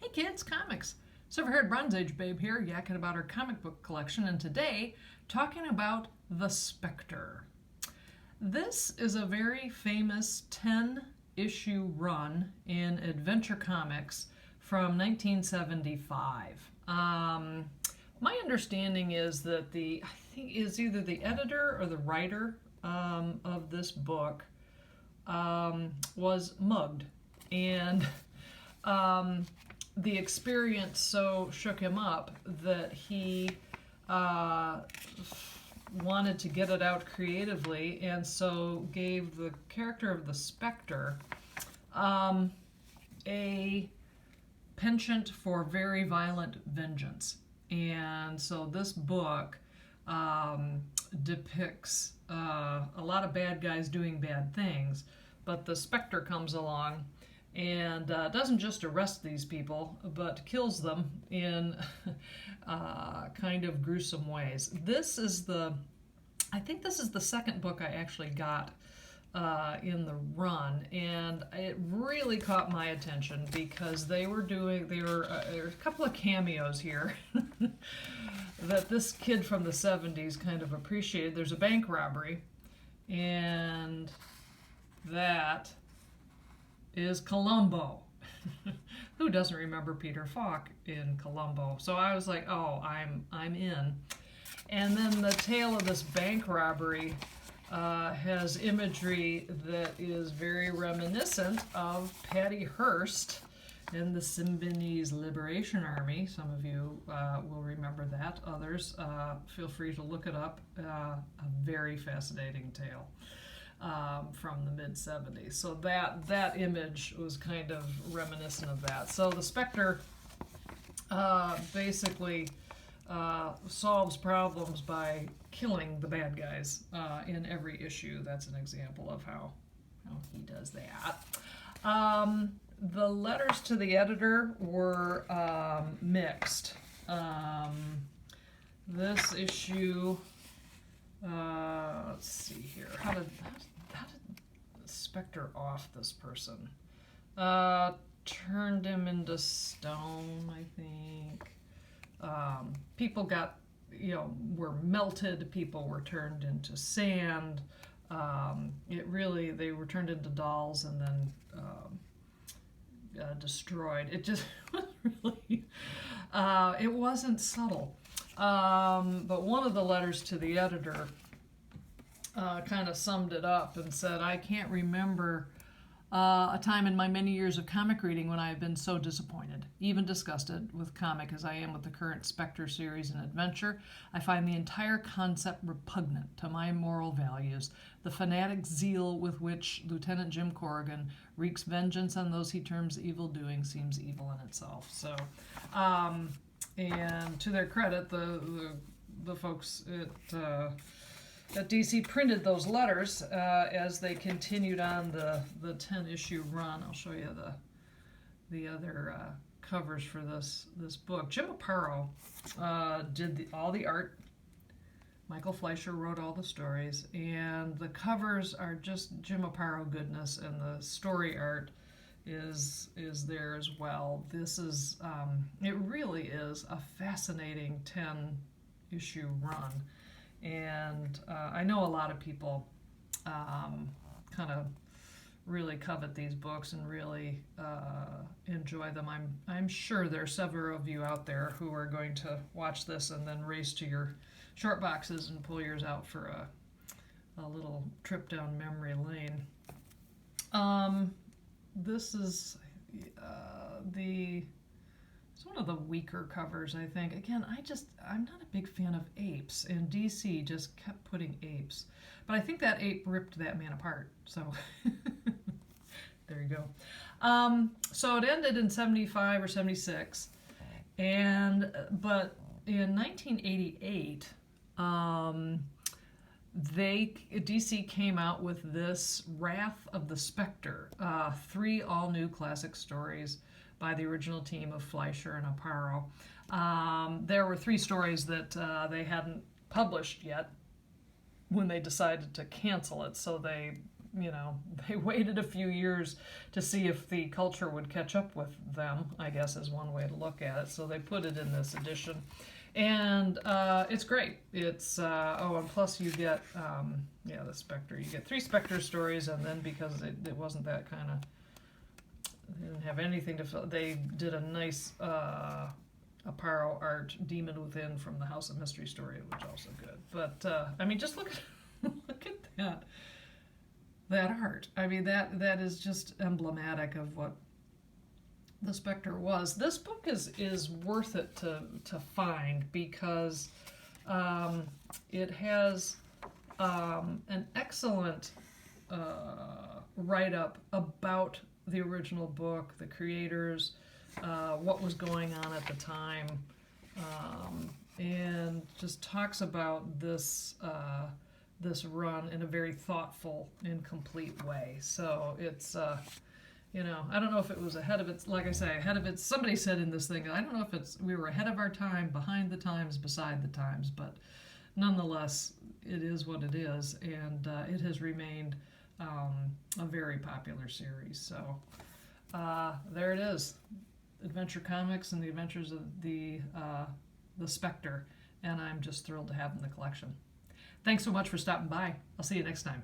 Hey kids, comics. Silver-haired Bronze Age babe here, yakking about our comic book collection, and today talking about the Spectre. This is a very famous 10-issue run in Adventure Comics from 1975. My understanding is that I think is either the editor or the writer of this book was mugged, and the experience so shook him up that he wanted to get it out creatively, and so gave the character of the Spectre a penchant for very violent vengeance. And so this book depicts a lot of bad guys doing bad things, but the Spectre comes along and doesn't just arrest these people, but kills them in kind of gruesome ways. I think this is the second book I actually got in the run, and it really caught my attention because there were a couple of cameos here that this kid from the 70s kind of appreciated. There's a bank robbery, and that is Columbo. Who doesn't remember Peter Falk in Columbo? So I was like, oh, I'm in. And then the tale of this bank robbery has imagery that is very reminiscent of Patty Hearst in the Symbionese Liberation Army. Some of you will remember that. Others, feel free to look it up. A very fascinating tale from the mid-70s. So that image was kind of reminiscent of that. So the Spectre basically solves problems by killing the bad guys in every issue. That's an example of how he does that. The letters to the editor were mixed. This issue, let's see here. How did Spectre off this person? Turned him into stone, I think. People were melted. People were turned into sand. They were turned into dolls and then destroyed. It just was really, it wasn't subtle. But one of the letters to the editor kind of summed it up and said, I can't remember a time in my many years of comic reading when I have been so disappointed, even disgusted with comic as I am with the current Spectre series and adventure. I find the entire concept repugnant to my moral values. The fanatic zeal with which Lieutenant Jim Corrigan wreaks vengeance on those he terms evil-doing seems evil in itself. So, and to their credit, the folks at DC printed those letters as they continued on the 10-issue run. I'll show you the other covers for this book. Jim Aparo did all the art. Michael Fleischer wrote all the stories, and the covers are just Jim Aparo goodness, and the story art is there as well. This is it really is a fascinating 10-issue run. And I know a lot of people kind of really covet these books and really enjoy them. I'm sure there are several of you out there who are going to watch this and then race to your short boxes and pull yours out for a little trip down memory lane. This is it's one of the weaker covers, I think. Again, I'm not a big fan of apes, and DC just kept putting apes. But I think that ape ripped that man apart, so there you go. So it ended in 75 or 76, but in 1988, DC came out with this Wrath of the Spectre, 3 all-new classic stories by the original team of Fleischer and Aparo. There were 3 stories that they hadn't published yet when they decided to cancel it, so they you know, they waited a few years to see if the culture would catch up with them, I guess is one way to look at it. So they put it in this edition. And it's great. It's, and plus you get, the Spectre. You get 3 Spectre stories, and then because it wasn't that kind of, they didn't have anything to fill, they did a nice Aparo art, Demon Within from the House of Mystery story, which is also good. But, I mean, just look at that art. I mean, that is just emblematic of what the Spectre was. This book is worth it to find because it has an excellent write-up about the original book, the creators, what was going on at the time, and just talks about this run in a very thoughtful and complete way. So it's I don't know if it was ahead of its, like I say, ahead of its, somebody said in this thing, I don't know if we were ahead of our time, behind the times, beside the times, but nonetheless, it is what it is, and it has remained a very popular series. So there it is, Adventure Comics and the Adventures of the Spectre, and I'm just thrilled to have in the collection. Thanks so much for stopping by. I'll see you next time.